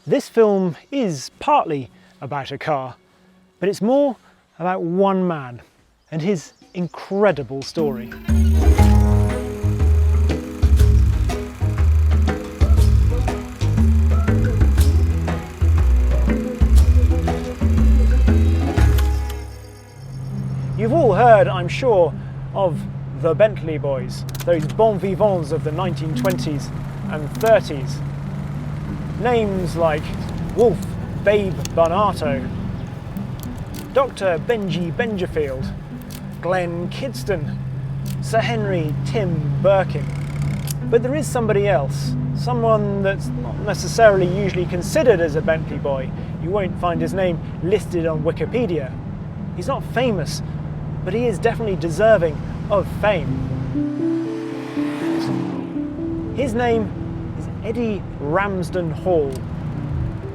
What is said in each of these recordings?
This film is partly about a car, but it's more about one man and his incredible story. You've all heard, I'm sure, of the Bentley boys, those bon vivants of the 1920s and 30s. Names like Wolf Babe Barnato, Dr. Benji Benjafield, Glenn Kidston, Sir Henry Tim Birkin. But there is somebody else, someone that's not necessarily usually considered as a Bentley boy. You won't find his name listed on Wikipedia. He's not famous, but he is definitely deserving of fame. His name is Eddie Ramsden Hall.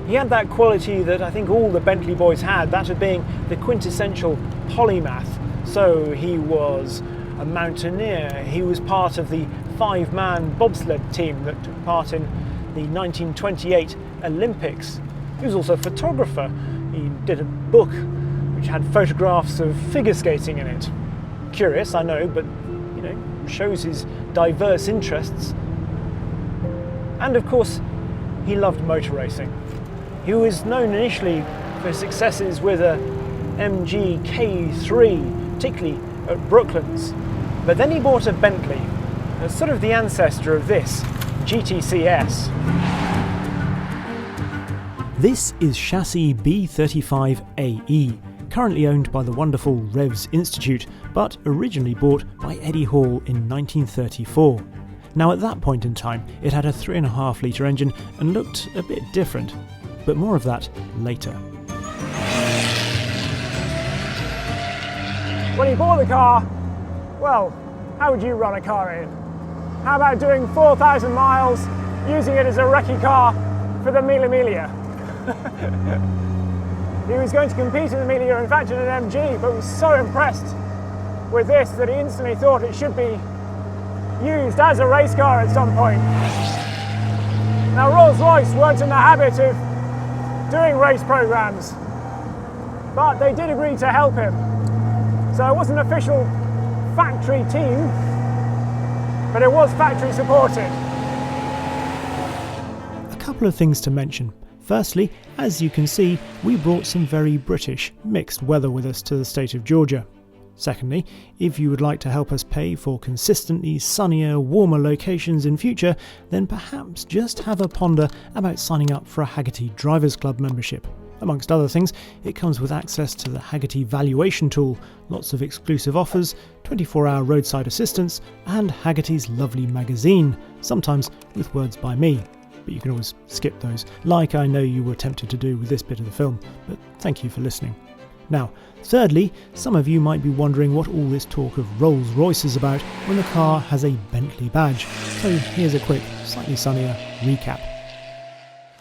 He had that quality that I think all the Bentley boys had, that of being the quintessential polymath. So he was a mountaineer, he was part of the 5-man bobsled team that took part in the 1928 Olympics. He was also a photographer. He did a book which had photographs of figure skating in it. Curious, I know, but shows his diverse interests. And of course, he loved motor racing. He was known initially for his successes with a MG K3, particularly at Brooklands. But then he bought a Bentley, that's sort of the ancestor of this, GTCS. This is chassis B35AE, currently owned by the wonderful Revs Institute, but originally bought by Eddie Hall in 1934. Now at that point in time, it had a 3.5 litre engine and looked a bit different, but more of that later. When he bought the car, well, how would you run a car in? How about doing 4,000 miles, using it as a recce car for the Mille Miglia? He was going to compete in the Miglia, in fact in an MG, but was so impressed with this that he instantly thought it should be used as a race car at some point. Now Rolls-Royce weren't in the habit of doing race programs, but they did agree to help him. So it wasn't an official factory team, but it was factory supported. A couple of things to mention. Firstly, as you can see, we brought some very British mixed weather with us to the state of Georgia. Secondly, if you would like to help us pay for consistently sunnier, warmer locations in future, then perhaps just have a ponder about signing up for a Hagerty Drivers Club membership. Amongst other things, it comes with access to the Hagerty valuation tool, lots of exclusive offers, 24-hour roadside assistance, and Hagerty's lovely magazine, sometimes with words by me. But you can always skip those, like I know you were tempted to do with this bit of the film, but thank you for listening. Now, thirdly, some of you might be wondering what all this talk of Rolls-Royce is about when the car has a Bentley badge, so here's a quick, slightly sunnier recap.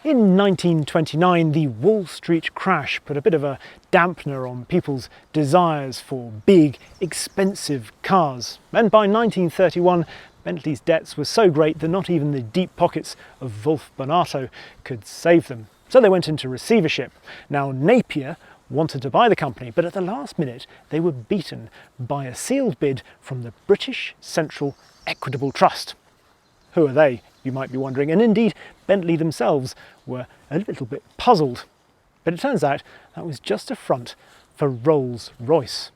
In 1929, the Wall Street crash put a bit of a dampener on people's desires for big, expensive cars, and by 1931, Bentley's debts were so great that not even the deep pockets of Wolf Barnato could save them. So they went into receivership. Now Napier wanted to buy the company, but at the last minute they were beaten by a sealed bid from the British Central Equitable Trust. Who are they, you might be wondering, and indeed Bentley themselves were a little bit puzzled. But it turns out that was just a front for Rolls-Royce.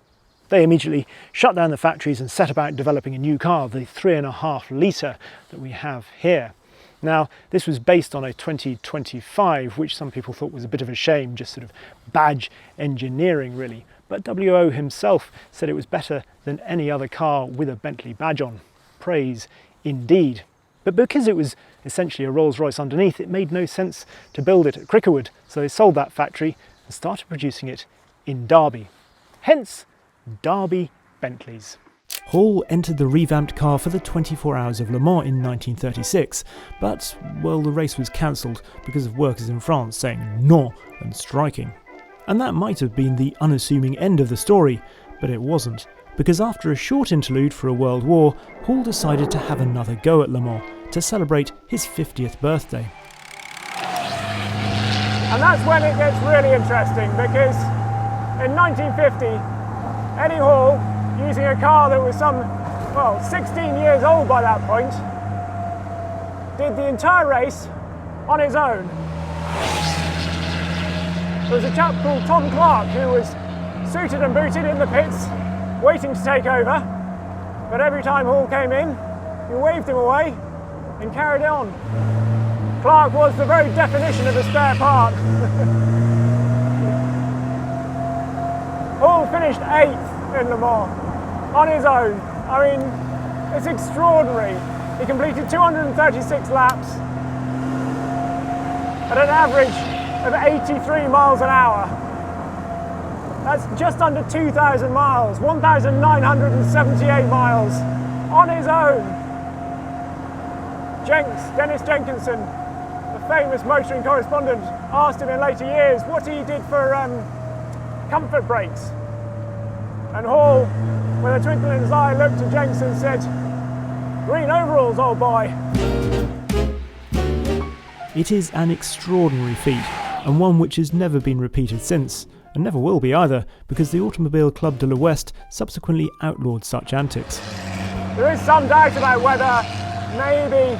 They immediately shut down the factories and set about developing a new car, the 3.5 litre that we have here. Now, this was based on a 2025, which some people thought was a bit of a shame, just sort of badge engineering really. But WO himself said it was better than any other car with a Bentley badge on. Praise indeed. But because it was essentially a Rolls-Royce underneath, it made no sense to build it at Crickerwood, so they sold that factory and started producing it in Derby. Hence, Derby Bentleys. Hall entered the revamped car for the 24 Hours of Le Mans in 1936, but, well, the race was cancelled because of workers in France saying non and striking. And that might have been the unassuming end of the story, but it wasn't, because after a short interlude for a world war, Hall decided to have another go at Le Mans to celebrate his 50th birthday. And that's when it gets really interesting, because in 1950, Eddie Hall, using a car that was 16 years old by that point, did the entire race on his own. There was a chap called Tom Clark who was suited and booted in the pits, waiting to take over, but every time Hall came in, he waved him away and carried on. Clark was the very definition of a spare part. Hall finished 8th in Le Mans on his own. I mean, it's extraordinary. He completed 236 laps at an average of 83 miles an hour. That's just under 2,000 miles, 1,978 miles on his own. Dennis Jenkinson, the famous motoring correspondent, asked him in later years what he did for comfort brakes. And Hall, with a twinkle in his eye, looked at Jenkinson and said, "Green overalls, old boy." It is an extraordinary feat, and one which has never been repeated since, and never will be either, because the Automobile Club de l'Ouest subsequently outlawed such antics. There is some doubt about whether maybe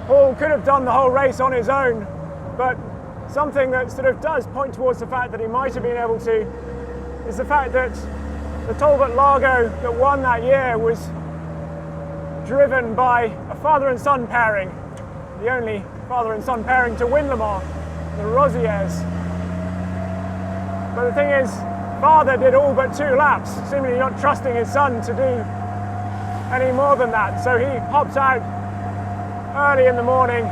Hall could have done the whole race on his own, but something that sort of does point towards the fact that he might have been able to is the fact that the Talbot Largo that won that year was driven by a father and son pairing, the only father and son pairing to win Le Mans, the Rosiers. But the thing is, father did all but 2 laps, seemingly not trusting his son to do any more than that. So he hopped out early in the morning,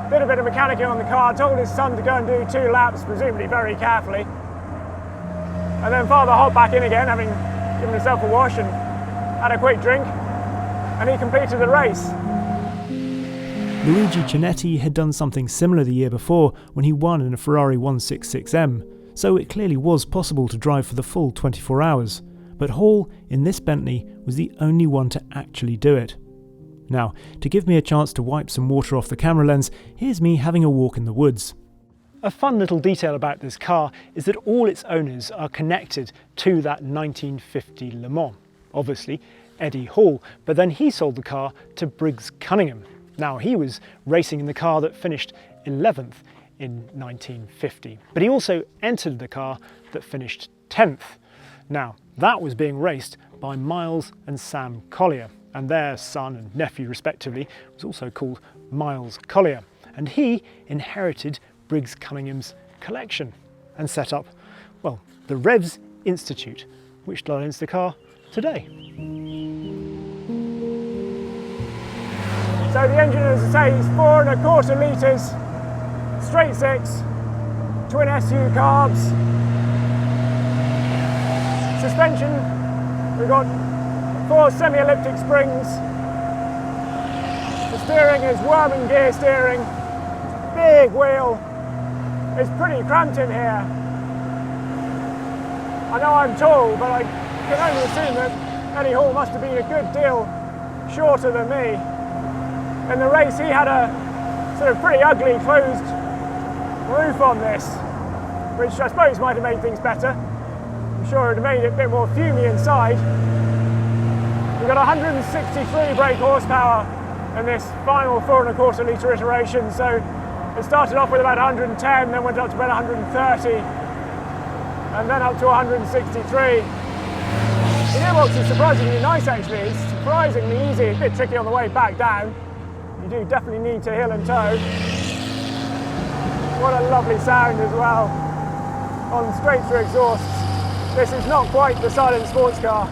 did a bit of mechanicking on the car, told his son to go and do 2 laps, presumably very carefully. And then father hopped back in again, having given himself a wash and had a quick drink, and he completed the race. Luigi Cinetti had done something similar the year before when he won in a Ferrari 166M, so it clearly was possible to drive for the full 24 hours. But Hall, in this Bentley, was the only one to actually do it. Now, to give me a chance to wipe some water off the camera lens, here's me having a walk in the woods. A fun little detail about this car is that all its owners are connected to that 1950 Le Mans. Obviously, Eddie Hall, but then he sold the car to Briggs Cunningham. Now, he was racing in the car that finished 11th in 1950, but he also entered the car that finished 10th. Now, that was being raced by Miles and Sam Collier, and their son and nephew respectively was also called Miles Collier, and he inherited Briggs Cunningham's collection and set up, well, the Revs Institute, which still owns the car today. So the engine, as I say, is 4.25 litres, straight 6, twin SU carbs. Suspension, we've got 4 semi-elliptic springs. The steering is worm and gear steering, big wheel. It's pretty cramped in here. I know I'm tall, but I can only assume that Eddie Hall must have been a good deal shorter than me. In the race, he had a sort of pretty ugly closed roof on this, which I suppose might have made things better. I'm sure it would have made it a bit more fumey inside. We've got 163 brake horsepower in this final 4.25 litre iteration, so it started off with about 110, then went up to about 130, and then up to 163. The gearbox is surprisingly nice actually, it's surprisingly easy, it's a bit tricky on the way back down. You do definitely need to heel and toe. What a lovely sound as well, on straight through exhausts. This is not quite the silent sports car,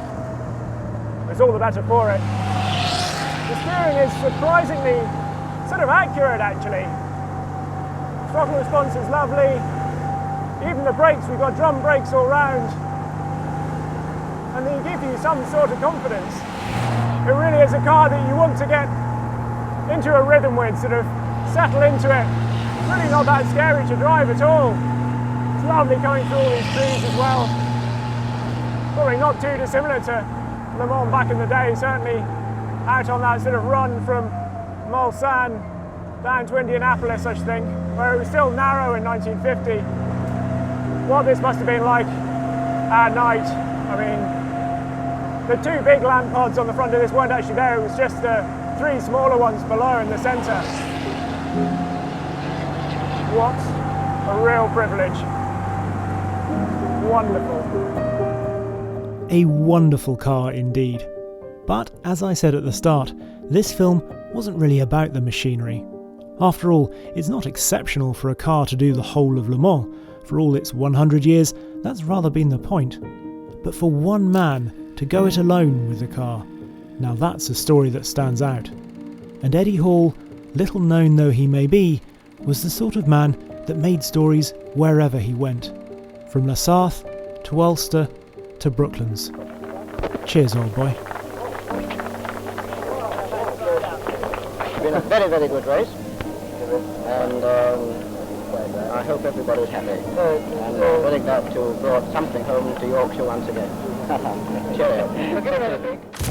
it's all the better for it. The steering is surprisingly sort of accurate actually. Throttle response is lovely. Even the brakes, we've got drum brakes all round. And they give you some sort of confidence. It really is a car that you want to get into a rhythm with, sort of settle into it. It's really not that scary to drive at all. It's lovely coming through all these trees as well. Probably not too dissimilar to Le Mans back in the day, certainly out on that sort of run from Mulsanne down to Indianapolis, such thing, where it was still narrow in 1950. What this must have been like at night. I mean, the two big lamp pods on the front of this weren't actually there, it was just the three smaller ones below in the centre. What a real privilege. Wonderful. A wonderful car indeed. But as I said at the start, this film wasn't really about the machinery. After all, it's not exceptional for a car to do the whole of Le Mans. For all its 100 years, that's rather been the point. But for one man to go it alone with the car, now that's a story that stands out. And Eddie Hall, little known though he may be, was the sort of man that made stories wherever he went. From La Sarthe to Ulster to Brooklands. Cheers, old boy. It's been a very, very good race, and I hope everybody's happy. And I'm very glad to have brought something home to Yorkshire once again. Cheerio.